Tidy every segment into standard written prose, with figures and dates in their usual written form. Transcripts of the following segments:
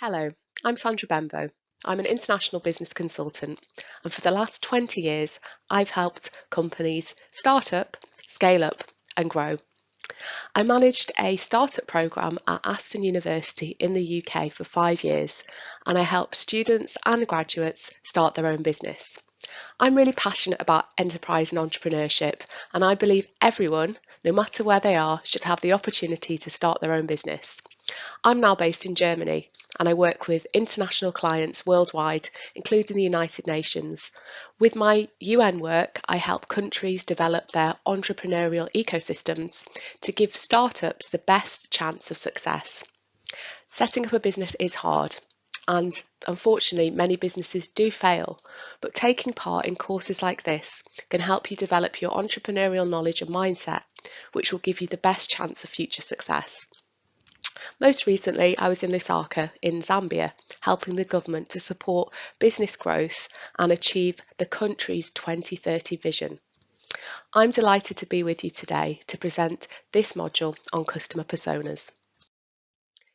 Hello, I'm Sandra Bembo. I'm an international business consultant, and for the last 20 years, I've helped companies start up, scale up, and grow. I managed a startup programme at Aston University in the UK for 5 years, and I help students and graduates start their own business. I'm really passionate about enterprise and entrepreneurship, and I believe everyone, no matter where they are, should have the opportunity to start their own business. I'm now based in Germany and I work with international clients worldwide, including the United Nations. With my UN work, I help countries develop their entrepreneurial ecosystems to give startups the best chance of success. Setting up a business is hard, and unfortunately, many businesses do fail, but taking part in courses like this can help you develop your entrepreneurial knowledge and mindset, which will give you the best chance of future success. Most recently, I was in Lusaka in Zambia, helping the government to support business growth and achieve the country's 2030 vision. I'm delighted to be with you today to present this module on customer personas.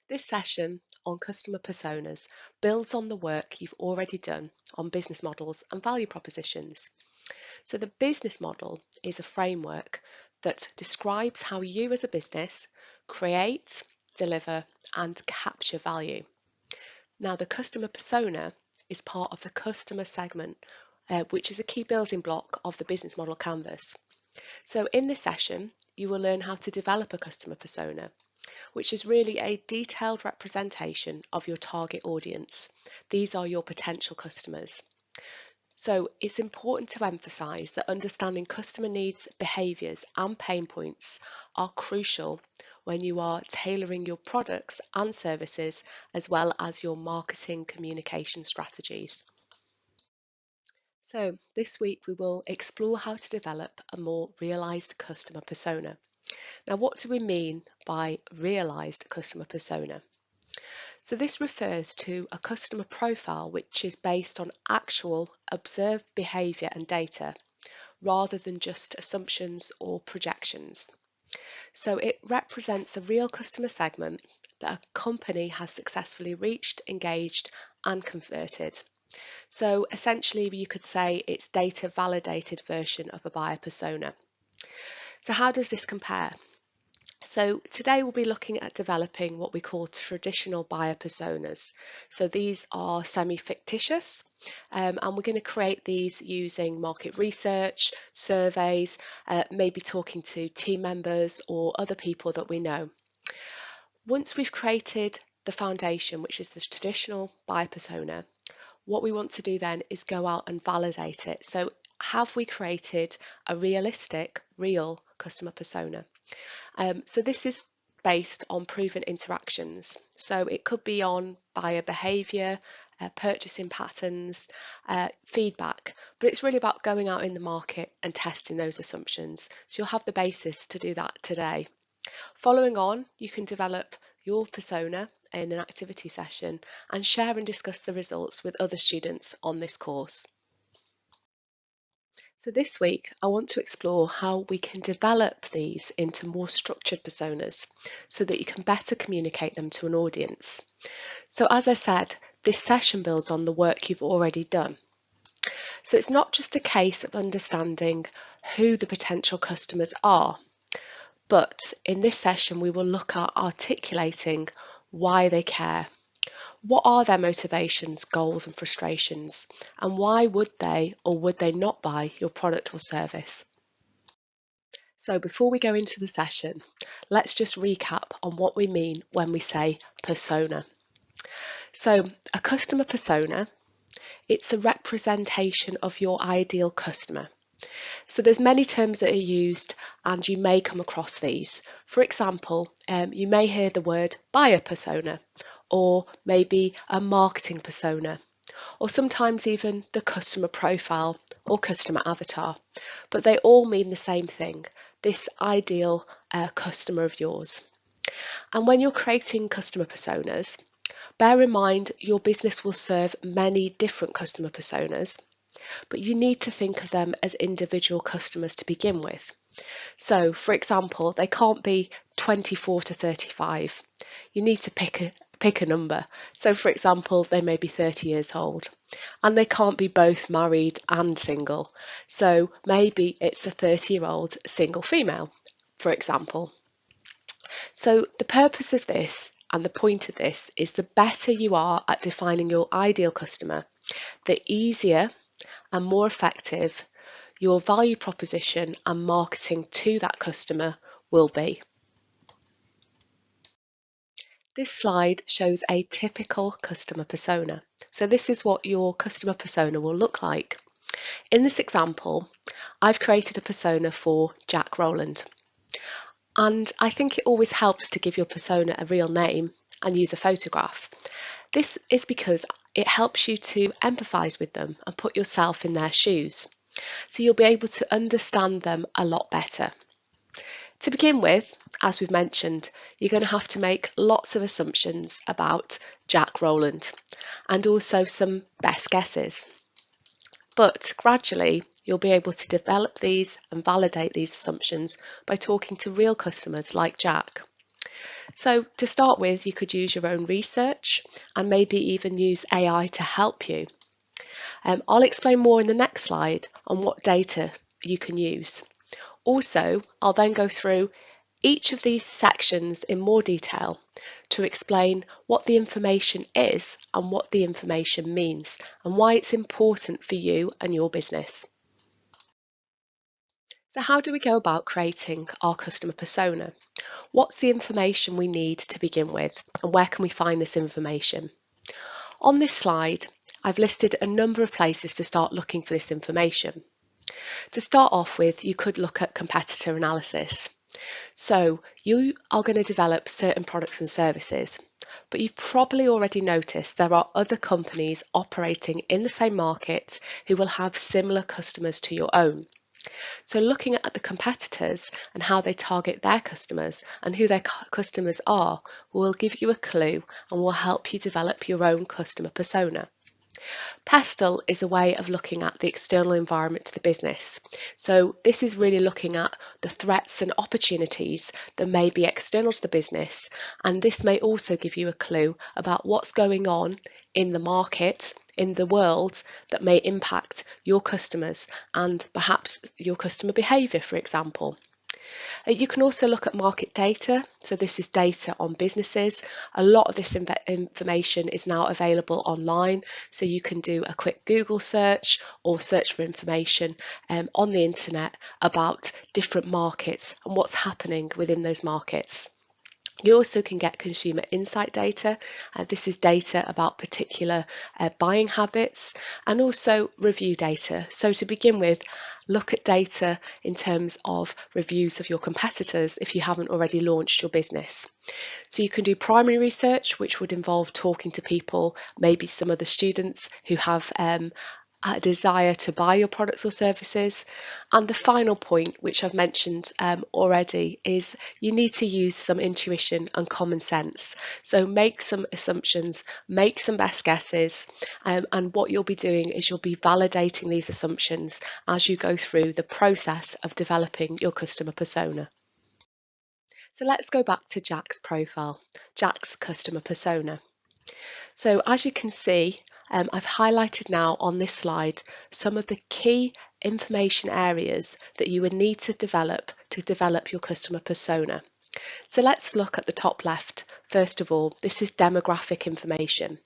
This session on customer personas builds on the work you've already done on business models and value propositions. So the business model is a framework that describes how you as a business create, deliver and capture value. Now the customer persona is part of the customer segment, which is a key building block of the business model canvas. So in this session, you will learn how to develop a customer persona, which is really a detailed representation of your target audience. These are your potential customers. So it's important to emphasise that understanding customer needs, behaviours and pain points are crucial when you are tailoring your products and services as well as your marketing communication strategies. So this week we will explore how to develop a more realised customer persona. Now what do we mean by realised customer persona? So this refers to a customer profile which is based on actual observed behaviour and data rather than just assumptions or projections. So it represents a real customer segment that a company has successfully reached, engaged and converted. So essentially you could say it's data validated version of a buyer persona. So how does this compare? So today we'll be looking at developing what we call traditional buyer personas. So these are semi-fictitious and we're going to create these using market research, surveys, maybe talking to team members or other people that we know. Once we've created the foundation, which is the traditional buyer persona, what we want to do then is go out and validate it. So have we created a realistic, real customer persona? So this is based on proven interactions. So it could be on buyer behaviour, purchasing patterns, feedback, but it's really about going out in the market and testing those assumptions. So you'll have the basis to do that today. Following on, you can develop your persona in an activity session and share and discuss the results with other students on this course. So this week, I want to explore how we can develop these into more structured personas so that you can better communicate them to an audience. So as I said, this session builds on the work you've already done. So it's not just a case of understanding who the potential customers are, but in this session, we will look at articulating why they care. What are their motivations, goals and frustrations, and why would they or would they not buy your product or service? So before we go into the session, let's just recap on what we mean when we say persona. So a customer persona, it's a representation of your ideal customer. So there's many terms that are used and you may come across these. For example, you may hear the word buyer persona, or maybe a marketing persona, or sometimes even the customer profile or customer avatar. But they all mean the same thing, this ideal customer of yours. And when you're creating customer personas, bear in mind your business will serve many different customer personas, but you need to think of them as individual customers to begin with. So, for example, they can't be 24 to 35. You need to pick pick a number. So for example, they may be 30 years old and they can't be both married and single. So maybe it's a 30-year-old single female, for example. So the purpose of this and the point of this is the better you are at defining your ideal customer, the easier and more effective your value proposition and marketing to that customer will be. This slide shows a typical customer persona. So this is what your customer persona will look like. In this example, I've created a persona for Jack Rowland. And I think it always helps to give your persona a real name and use a photograph. This is because it helps you to empathise with them and put yourself in their shoes. So you'll be able to understand them a lot better. To begin with, as we've mentioned, you're going to have to make lots of assumptions about Jack Rowland and also some best guesses. But gradually, you'll be able to develop these and validate these assumptions by talking to real customers like Jack. So to start with, you could use your own research and maybe even use AI to help you. I'll explain more in the next slide on what data you can use. Also, I'll then go through each of these sections in more detail to explain what the information is and what the information means and why it's important for you and your business. So how do we go about creating our customer persona? What's the information we need to begin with and where can we find this information? On this slide, I've listed a number of places to start looking for this information. To start off with, you could look at competitor analysis. So you are going to develop certain products and services, but you've probably already noticed there are other companies operating in the same market who will have similar customers to your own. So looking at the competitors and how they target their customers and who their customers are will give you a clue and will help you develop your own customer persona. Pestle is a way of looking at the external environment to the business. So this is really looking at the threats and opportunities that may be external to the business, and this may also give you a clue about what's going on in the market, in the world, that may impact your customers and perhaps your customer behaviour, for example. You can also look at market data. So this is data on businesses. A lot of this information is now available online. So you can do a quick Google search or search for information on the internet about different markets and what's happening within those markets. You also can get consumer insight data. This is data about particular buying habits and also review data. So to begin with, look at data in terms of reviews of your competitors if you haven't already launched your business. So you can do primary research, which would involve talking to people, maybe some of the students who have a desire to buy your products or services. And the final point, which I've mentioned already, is you need to use some intuition and common sense. So make some assumptions, make some best guesses, and what you'll be doing is you'll be validating these assumptions as you go through the process of developing your customer persona. So let's go back to Jack's profile, Jack's customer persona. So as you can see, I've highlighted now on this slide some of the key information areas that you would need to develop your customer persona. So let's look at the top left. First of all, this is demographic information.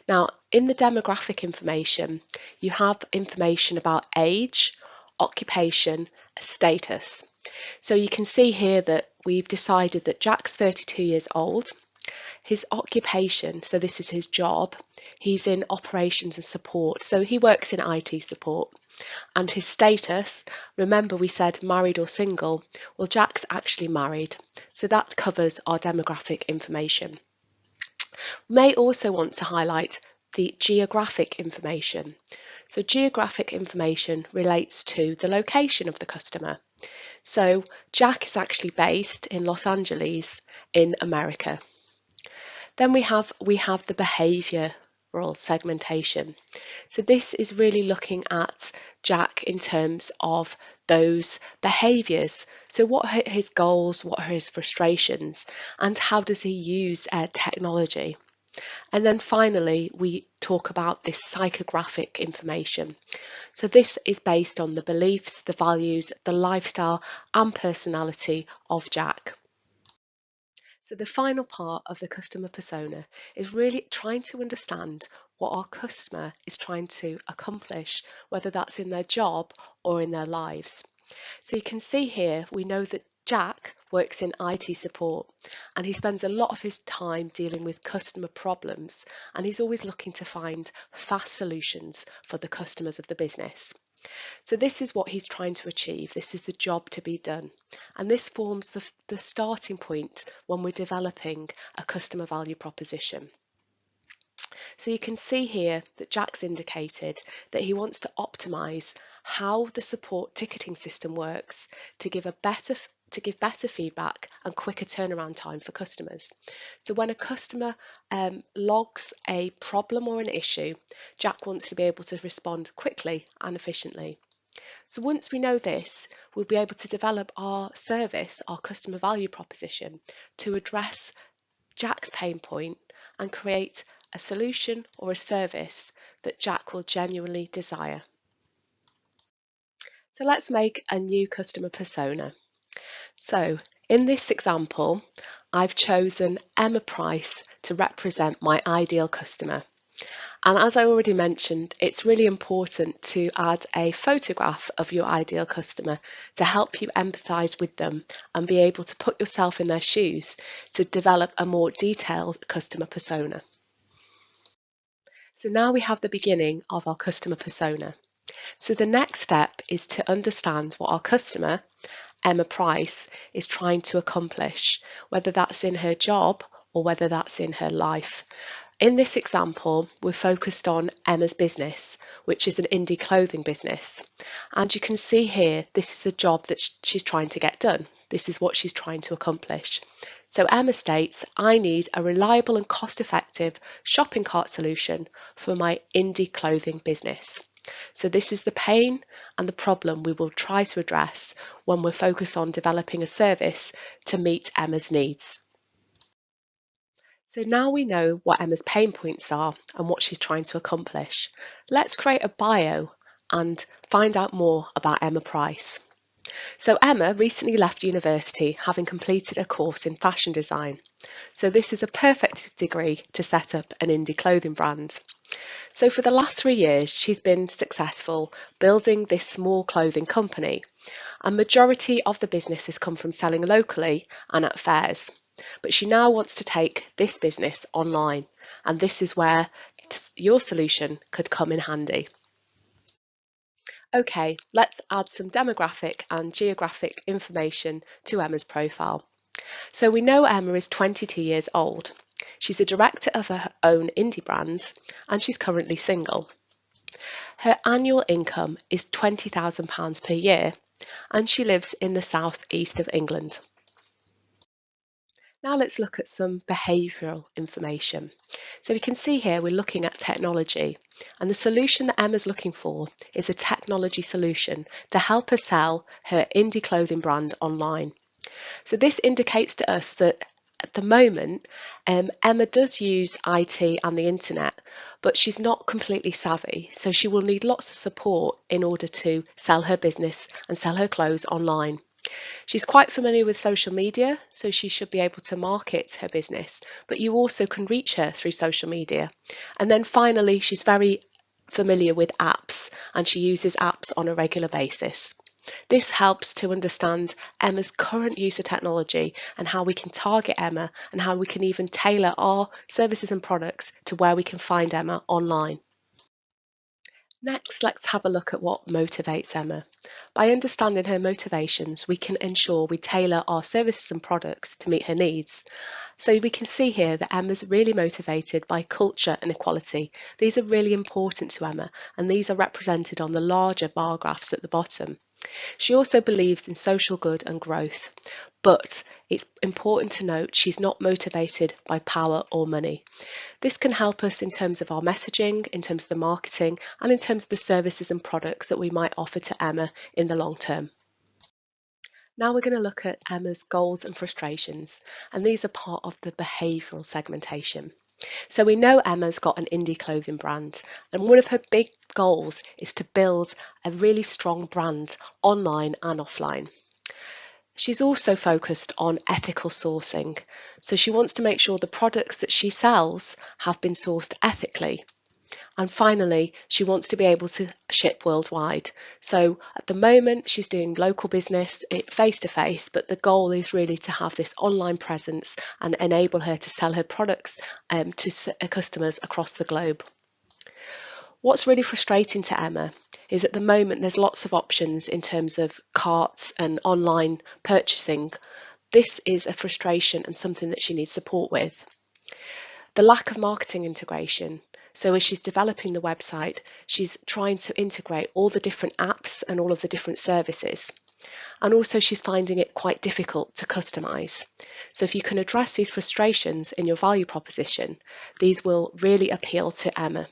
Now, in the demographic information, you have information about age, occupation, status. So you can see here that we've decided that Jack's 32 years old. His occupation, so this is his job, he's in operations and support, so he works in IT support. And his status, remember we said married or single, well Jack's actually married, so that covers our demographic information. We may also want to highlight the geographic information. So geographic information relates to the location of the customer. So Jack is actually based in Los Angeles in America. Then we have the behavioural segmentation. So this is really looking at Jack in terms of those behaviours. So what are his goals, what are his frustrations, and how does he use technology? And then finally, we talk about this psychographic information. So this is based on the beliefs, the values, the lifestyle and personality of Jack. So the final part of the customer persona is really trying to understand what our customer is trying to accomplish, whether that's in their job or in their lives. So you can see here, we know that Jack works in IT support and he spends a lot of his time dealing with customer problems, and he's always looking to find fast solutions for the customers of the business. So this is what he's trying to achieve. This is the job to be done. And this forms the starting point when we're developing a customer value proposition. So you can see here that Jack's indicated that he wants to optimise how the support ticketing system works to give better feedback and quicker turnaround time for customers. So when a customer logs a problem or an issue, Jack wants to be able to respond quickly and efficiently. So once we know this, we'll be able to develop our service, our customer value proposition, to address Jack's pain point and create a solution or a service that Jack will genuinely desire. So let's make a new customer persona. So in this example, I've chosen Emma Price to represent my ideal customer. And as I already mentioned, it's really important to add a photograph of your ideal customer to help you empathise with them and be able to put yourself in their shoes to develop a more detailed customer persona. So now we have the beginning of our customer persona. So the next step is to understand what our customer, Emma Price, is trying to accomplish, whether that's in her job or whether that's in her life. In this example, we're focused on Emma's business, which is an indie clothing business. And you can see here, this is the job that she's trying to get done. This is what she's trying to accomplish. So Emma states, I need a reliable and cost-effective shopping cart solution for my indie clothing business. So this is the pain and the problem we will try to address when we're focused on developing a service to meet Emma's needs. So now we know what Emma's pain points are and what she's trying to accomplish. Let's create a bio and find out more about Emma Price. So Emma recently left university having completed a course in fashion design. So this is a perfect degree to set up an indie clothing brand. So for the last 3 years, she's been successful building this small clothing company. A majority of the business has come from selling locally and at fairs. But she now wants to take this business online, and this is where your solution could come in handy. Okay, let's add some demographic and geographic information to Emma's profile. So we know Emma is 22 years old. She's a director of her own indie brand, and she's currently single. Her annual income is £20,000 per year, and she lives in the south east of England. Now let's look at some behavioural information. So we can see here we're looking at technology, and the solution that Emma's looking for is a technology solution to help her sell her indie clothing brand online. So this indicates to us that at the moment, Emma does use IT and the internet, but she's not completely savvy, so she will need lots of support in order to sell her business and sell her clothes online. She's quite familiar with social media, so she should be able to market her business, but you also can reach her through social media. And then finally, she's very familiar with apps, and she uses apps on a regular basis. This helps to understand Emma's current use of technology and how we can target Emma and how we can even tailor our services and products to where we can find Emma online. Next, let's have a look at what motivates Emma. By understanding her motivations, we can ensure we tailor our services and products to meet her needs. So we can see here that Emma's really motivated by culture and equality. These are really important to Emma, and these are represented on the larger bar graphs at the bottom. She also believes in social good and growth, but it's important to note she's not motivated by power or money. This can help us in terms of our messaging, in terms of the marketing, and in terms of the services and products that we might offer to Emma in the long term. Now we're going to look at Emma's goals and frustrations, and these are part of the behavioural segmentation. So we know Emma's got an indie clothing brand, and one of her big goals is to build a really strong brand online and offline. She's also focused on ethical sourcing. So she wants to make sure the products that she sells have been sourced ethically. And finally, she wants to be able to ship worldwide. So at the moment, she's doing local business face to face, but the goal is really to have this online presence and enable her to sell her products to customers across the globe. What's really frustrating to Emma is at the moment there's lots of options in terms of carts and online purchasing. This is a frustration and something that she needs support with. The lack of marketing integration. So as she's developing the website, she's trying to integrate all the different apps and all of the different services. And also she's finding it quite difficult to customize. So if you can address these frustrations in your value proposition, these will really appeal to Emma.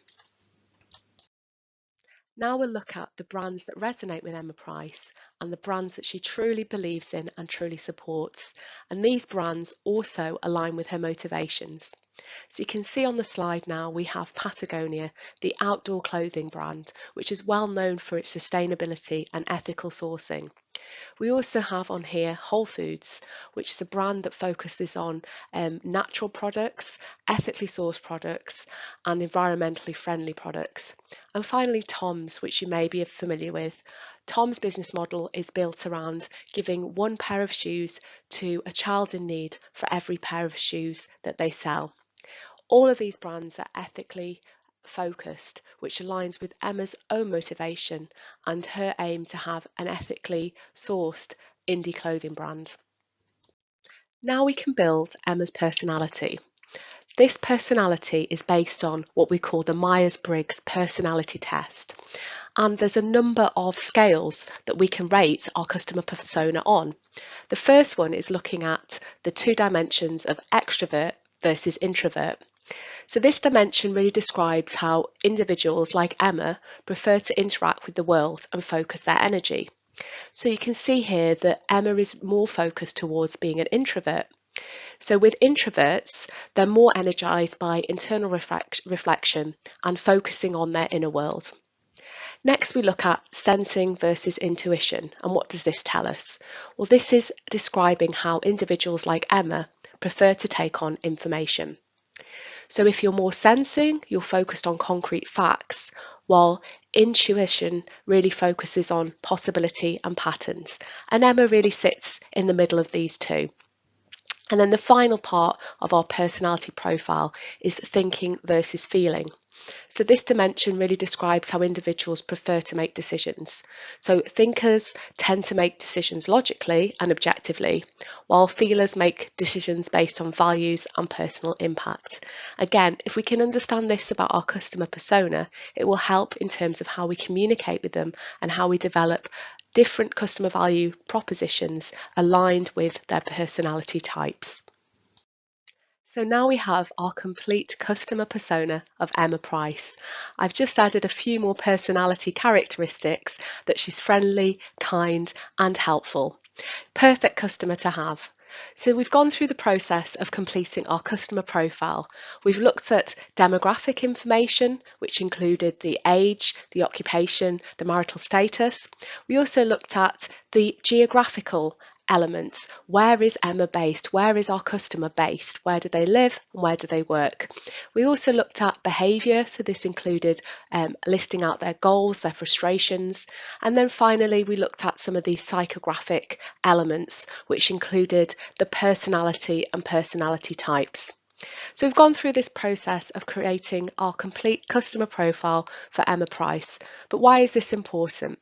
Now we'll look at the brands that resonate with Emma Price and the brands that she truly believes in and truly supports. And these brands also align with her motivations. So you can see on the slide now we have Patagonia, the outdoor clothing brand, which is well known for its sustainability and ethical sourcing. We also have on here Whole Foods, which is a brand that focuses on natural products, ethically sourced products, and environmentally friendly products. And finally, Tom's, which you may be familiar with. Tom's business model is built around giving one pair of shoes to a child in need for every pair of shoes that they sell. All of these brands are ethically focused, which aligns with Emma's own motivation and her aim to have an ethically sourced indie clothing brand. Now we can build Emma's personality. This personality is based on what we call the Myers-Briggs personality test. And there's a number of scales that we can rate our customer persona on. The first one is looking at the two dimensions of extrovert versus introvert. So this dimension really describes how individuals like Emma prefer to interact with the world and focus their energy. So you can see here that Emma is more focused towards being an introvert. So with introverts, they're more energized by internal reflection and focusing on their inner world. Next, we look at sensing versus intuition. And what does this tell us? Well, this is describing how individuals like Emma prefer to take on information. So if you're more sensing, you're focused on concrete facts, while intuition really focuses on possibility and patterns. And Emma really sits in the middle of these two. And then the final part of our personality profile is thinking versus feeling. So this dimension really describes how individuals prefer to make decisions. So thinkers tend to make decisions logically and objectively, while feelers make decisions based on values and personal impact. Again, if we can understand this about our customer persona, it will help in terms of how we communicate with them and how we develop different customer value propositions aligned with their personality types. So now we have our complete customer persona of Emma Price. I've just added a few more personality characteristics that she's friendly, kind, and helpful. Perfect customer to have. So we've gone through the process of completing our customer profile. We've looked at demographic information, which included the age, the occupation, the marital status. We also looked at the geographical elements. Where is Emma based? Where is our customer based? Where do they live and where do they work? We also looked at behaviour, so this included listing out their goals, their frustrations, and then finally we looked at some of these psychographic elements, which included the personality and personality types. So we've gone through this process of creating our complete customer profile for Emma Price, but why is this important?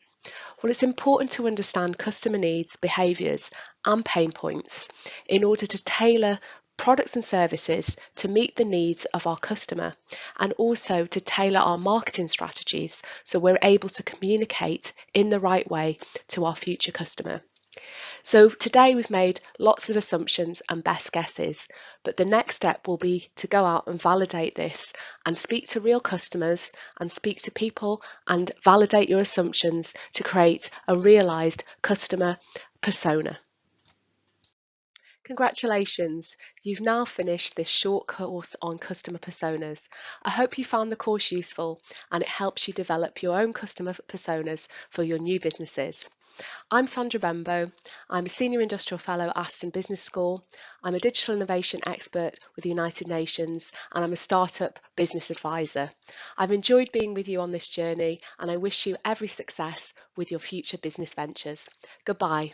Well, it's important to understand customer needs, behaviours and pain points in order to tailor products and services to meet the needs of our customer and also to tailor our marketing strategies so we're able to communicate in the right way to our future customer. So today we've made lots of assumptions and best guesses, but the next step will be to go out and validate this and speak to real customers and speak to people and validate your assumptions to create a realised customer persona. Congratulations, you've now finished this short course on customer personas. I hope you found the course useful and it helps you develop your own customer personas for your new businesses. I'm Sandra Bembo. I'm a Senior Industrial Fellow at Aston Business School. I'm a digital innovation expert with the United Nations and I'm a startup business advisor. I've enjoyed being with you on this journey and I wish you every success with your future business ventures. Goodbye.